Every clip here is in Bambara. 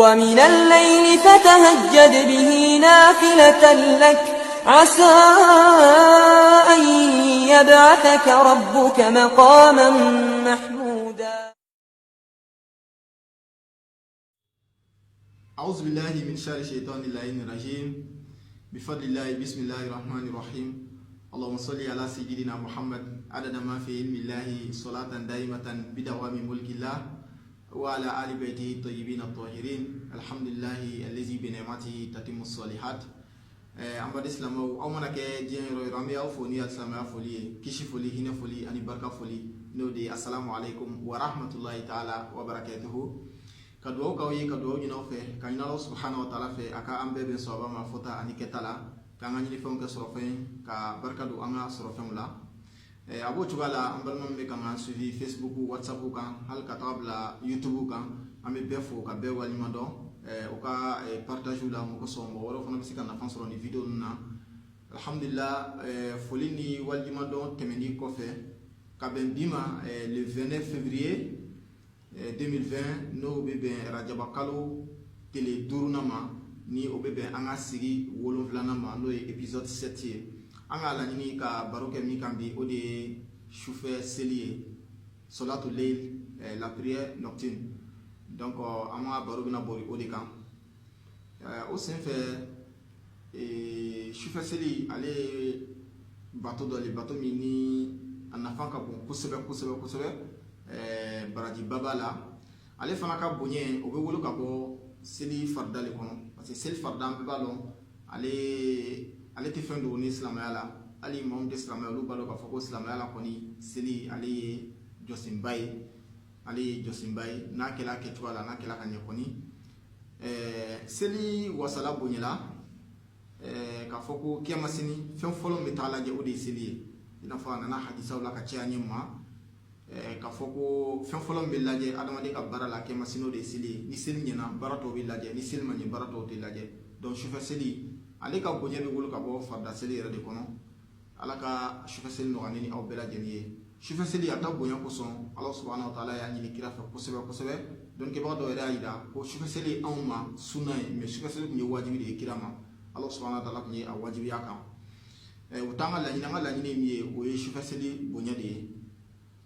ومن الليل فتهجد به نافلة لك عسى أن يبعثك ربك مقاما محمودا. أعوذ بالله من شر الشيطان اللعين الرجيم. بفضل الله بسم الله الرحمن الرحيم. اللهم صل على سيدنا محمد عدد ما في علم الله صلاة دائمة بدوام ملك الله وعلى آل بيته الطيبين الطاهرين. الحمد لله الذي بنعمته تتم الصالحات. أمبارح الإسلام أو منك جين رامي أو فوني الإسلام فولي كشي فولي هنا فولي أني بركة فولي نودي السلام عليكم ورحمة الله تعالى وبركاته. Kadua kawi kadua nyina fe kanina Allah subhanahu wa ta'ala fe aka ambe ben soba ma fota ani ketala kanga nyini fon ka sorofe ka barkadu anga sorofe mula abo chugala ambal mamme kanga suivi Facebook WhatsApp kan hal katabla YouTube kan ame befo ka be wali mado o ka partage la mo ko sombo wala fona bisika na fansoro ni video na alhamdulillah folini wali mado temeni ko fe ka ben bima le 29 février 2020 no bebe rajaba kalo tele durunama ni obebe anga sigi wolonflanama no épisode 7 anga la ni ka baroke mi kambi ode choufe selier solatul layl la prière nocturne donc ama baroke na bori ode kan au sein fait choufe seli aller bateau dans les bateaux mini anafan ka bon kusebe baraji babala ale fana ka bonye o be wolo ka bo seli farda le kono parce que seli farda be balon ale te fendo ni islamaya la ali mom de islamaya lu balo ka foko islamaya la koni seli ale josimbai na kela ke twala na kela ka nyekoni seli wasala bonye la ka foko kiamasini fen folo metala je o de seli ina fa na hadisa la ka chianye ma ka foko fen folo be laje adamade ka barala ke masino de sili ni sili nyina barato be laje ni sili mani barato te laje donc choufa seli ale ka bonye be wolo ka bo farda seli re de kono ala ka choufa seli no ganini aw be laje ni choufa seli ata bonya ko son Allah subhanahu wa ta'ala ya ni kira fa kosebe donc ke ba do re aida ko choufa seli awma sunay mais choufa seli ni wajibi de kirama Allah subhanahu wa ta'ala ni a wajibi yakam utanga la ni mi o choufa seli bonya de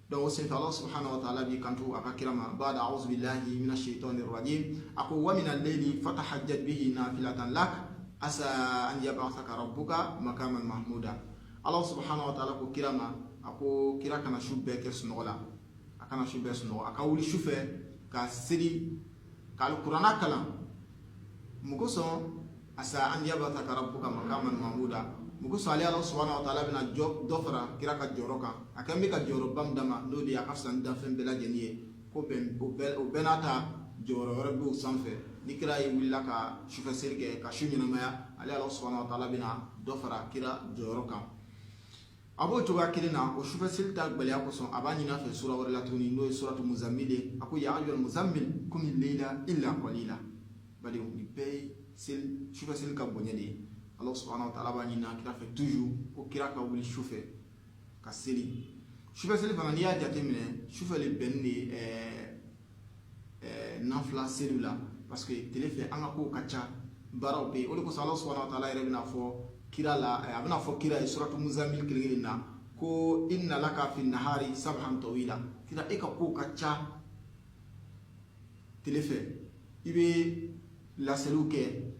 donc c'est Allah subhanahu wa ta'ala bi kantu akakirama ba'da a'udhu billahi minash shaitanir rajim aqu wa minal layli fatahajjat bihi nafilatan lak asa an yab'athaka rabbuka makaman mahmuda. Allah subhanahu wa ta'ala ko kirama ako kira kana shubbe ke sunola akana shubbe suno akawuli shufe ka siri ka alqur'ana kala mukoso asa an yab'athaka rabbuka makaman mahmuda muko sali Allah subhanahu wa ta'ala bina dofara kira ka joroka akambi ka joro bamdama no di akafsan da fen bela jeniye ko ben o benata joro rabbi sanfe nikira yi willa ka shufa sirke ka shunyina maya ali Allah subhanahu wa ta'ala bina dofara kira joroka abo to ba kirina o shufa silta gbali akoso abani na fe sura wala tuni no suratu muzammil ako ya ayyuhal muzammil kum al-layla illa qalila bali ni pay sil shufa silka bonyade Allah subhanahu wa ta'ala ba nyina kira fait toujours ko kira ka wuli choufe ka seli choufe seli fana ni ya jate mine choufe le benni nafla cellular parce que téléphone anga ko kacha baraw pe o ko Allah subhanahu wa ta'ala rebina fo kira la abna fo kira suratu muzammil kilina ko inna laka fi nahari sabhan tawila kira e ka ko kacha téléphone ibe la seluke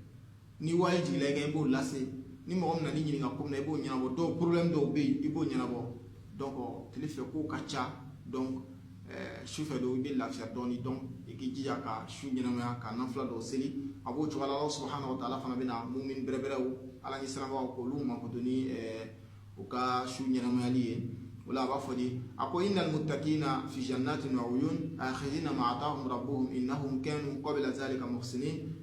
ni waye jigila ga ibo lase ni mo na ni nyinga ko na ibo nyana bo do problème do be ibo nyana bo donc téléphone ko kacha donc chauffeur do be la faire doni donc e ki jija ka shu nyana ma ka nafla do seli abo to Allah subhanahu wa ta'ala fana bina mu'min bereberew ala ni salama ko luma ko doni o ka shu nyana ma liye wala ba fodi ako innal muttaqina fi jannatin wa uyun akhirina ma atahum rabbuhum innahum kanu qabla zalika muhsinin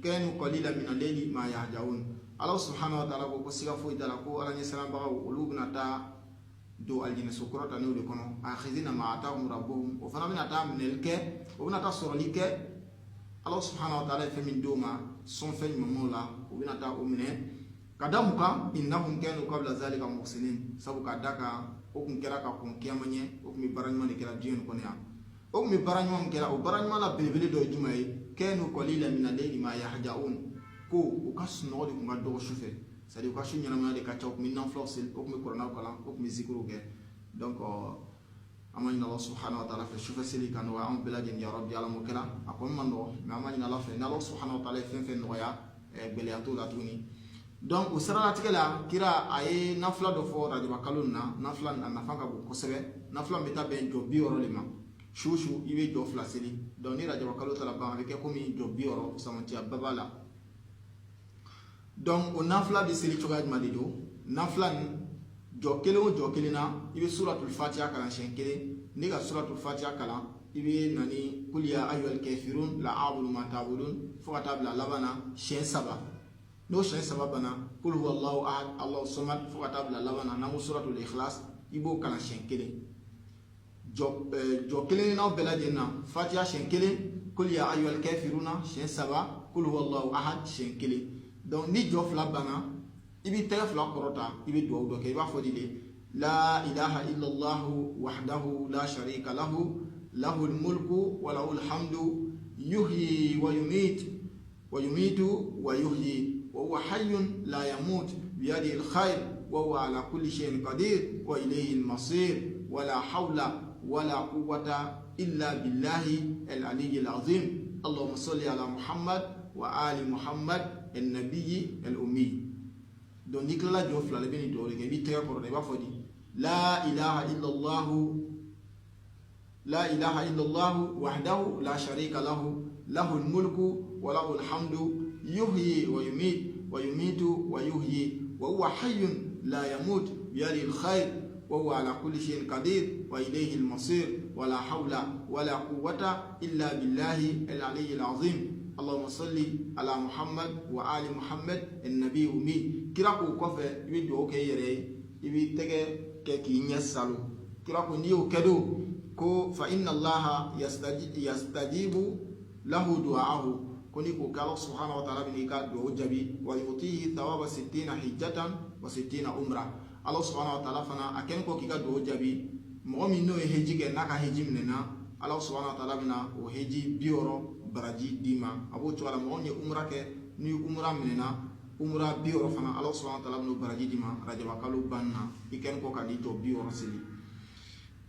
kanu qalila min al-layli ma yahjaun. Allah subhanahu wa ta'ala ko siga fo idala ko ala ni salam ba ulubna ta do aljina sukurata ne de kono akhizina ma atahum rabbuhum wa fana min ata min elke wa min ata sorolike Allah subhanahu wa ta'ala fe min doma son fe mamola wa min ata umne kadamuka innahum kanu qabla zalika muhsinin sabu kadaka o kun kera ka kun kiyamanye o kun baranyo ne kera jiyon konya o mi baranyuma kɛra o baranyuma la belebele dɔ ye jumɛn ye kɛnu qalila min al-layli ma yahja'un ko u ka sunɔgɔ de kun ka dɔgɔ su fɛ c'est à dire u ka su ɲɛnamaya de ka ca u kun bɛ nafulaw seli u kun bɛ kuranɛw kalan u kun bɛ zikiriw kɛ donc an ma ɲini Allah subhanahu wa ta'ala fɛ sufɛ seli ka nɔgɔya an bɛɛ lajɛlen ya rabbi ala m'o kɛra a kɔni ma nɔgɔ mais an ma ɲini Allah fɛ ni Allah subhanahu wa ta'ala ye fɛn fɛn nɔgɔya gɛlɛya t'o la tuguni donc o siralatigɛ la kira a ye nafila dɔ fɔ rajaba kalo nin na nafila a nafa ka bon kosɛbɛ nafila bɛ taa bɛn jɔ 60 de ma su i bɛ jɔ 2 seli donc ni rajaba kalo taara ban a bɛ kɛ komi jɔ 60 samantiya ba b'a la donc o nafila bɛ seli cogoya jumɛn de don nafila nin jɔ kelen o jɔ kelen na i bɛ suratul fatiha kalan siɲɛ kelen ni ka suratul fatiha kalan i bɛ na ni kul ya ayyuhal kafirun la a'budu ma ta'budun fo ka taa bila laban na siɲɛ 3 n'o siɲɛ 3 banna kul huwallahu ahad Allahu samad fo ka taa bila laban na n'an ko suratul ikhlas i b'o kalan siɲɛ kelen jɔ kelen n'aw bɛɛ lajɛlen na fatiha siɲɛ kelen kul ya ayyuhal kafiruna siɲɛ 3 kul huwallahu ahad siɲɛ kelen donc ni jɔ 2 banna i b'i tɛgɛ 2 kɔrɔta i bɛ dugawu dɔ kɛ i b'a fɔ de la ilaha illallah wahdahu la sharika lahu lahul mulku wa lahul hamdu yuhyi wa yumitu wa yuhyi وهو حي لا يموت بيده الخير وهو على كل شيء قدير وإليه المصير ولا حول ولا قوة إلا بالله العلي العظيم اللهم صل على محمد وآل محمد النبي الأمي donc ni kilala jɔ 2 la bɛ ni dɔwɛrɛ kɛ i b'i tɛgɛ kɔrɔta i b'a fɔ di la ilaha illallah wahdahu la sharika lahu lahul mulku wa lahul hamdu يحيي ويميت ويحيي وهو حي لا يموت بيده الخير وهو على كل شيء قدير وإليه المصير ولا حول ولا قوة إلا بالله العلي العظيم اللهم صل على محمد وآل محمد النبي أمي كراكو كوفة يبدو كيري يبي تك كي يسالو كراكو نيو كدو كو فإن الله يستجيب له دعاءه koni ko Allah subhanahu wa ta'ala bini ka do jabi wa yutihi thawaba 60 hijjatan wa 60 umra Allah subhanahu wa ta'ala fana aken ko kika do jabi mo mi no heji ke naka heji minena Allah subhanahu wa ta'ala bina o heji bioro baraji dima abo to ala mo ni umra ke ni umra minena umra bioro fana Allah subhanahu wa ta'ala bino baraji dima rajaba kalu banna iken ko kadi to bioro sili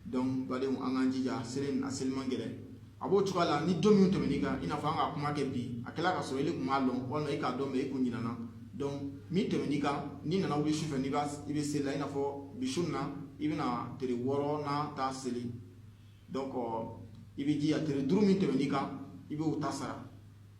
donc bale mo anganjija selen asilman gele abo tukala ni domi temenika ina fanga kuma ke bi akela ka so ile kuma lon wala ika do me ku nyina na donc mi temenika ni na wuli shufa ni bas ibe sela ina fo bishunna ibina tere woro na ta seli donc ibe ji ya tere duru mi temenika ibe utasara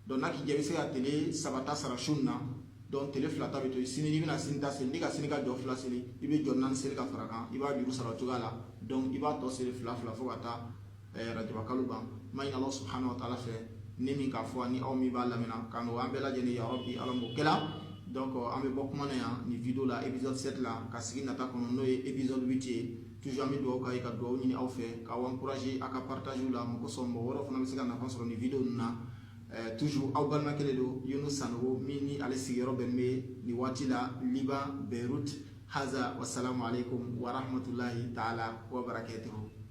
donc naki jebe se ya tele sabata sara shunna donc tele flata beto sini ibina sinta seli ni ka sini ka do fla seli ibe jonnan seli ka faraka iba biru sara tugala donc iba to seli fla fo kata rajaba kaluban mayna Allah subhanahu wa ta'ala fe nimi ka fo ni aw mi ba lamina kan wa ambela jeni ya rabbi ala mo kala donc ambe bok mana ya ni video la épisode 7 la ka sigi nata kono no épisode 8 toujours mi do ka do ni aw fe ka wa encourager aka partager la mo ko sombo woro fona mi siga na fansoro ni video na toujours aw balma kele do Yunus Sanwo mini ale sigi roben me ni watila liba Beirut haza wassalamu alaikum wa rahmatullahi ta'ala wa barakatuh